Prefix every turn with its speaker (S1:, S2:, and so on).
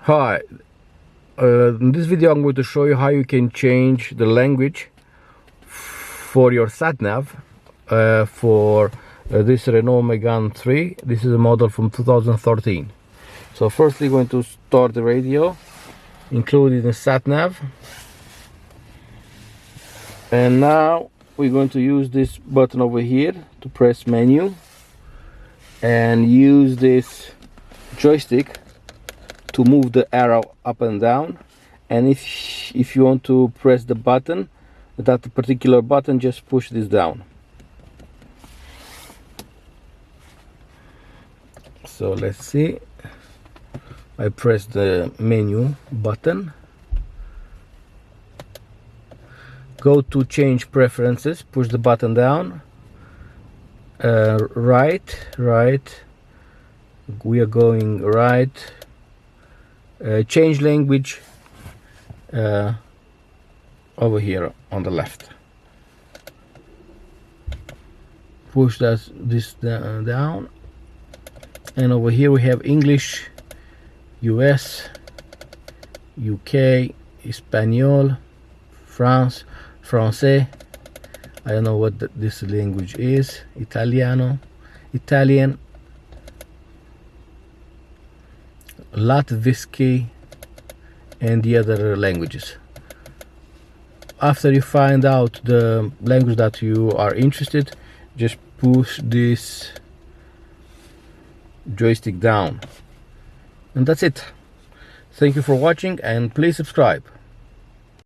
S1: Hi, in this video I'm going to show you how you can change the language for your sat nav for this Renault Megane 3. This is a model from 2013. So firstly, going to start the radio, including the sat nav, and now we're going to use this button over here to press menu and use this joystick to move the arrow up and down. And if you want to press the button, that particular button, just push this down. So let's see, I press the menu button, go to change preferences, push the button down, right, we are going right, change language over here on the left, push this down, and over here we have English, US, UK, Espanol, France, Francais, I don't know what this language is, Italiano, Italian, Latviski, and the other languages. After you find out the language that you are interested, just push this joystick down, and that's it. Thank you for watching, and please subscribe.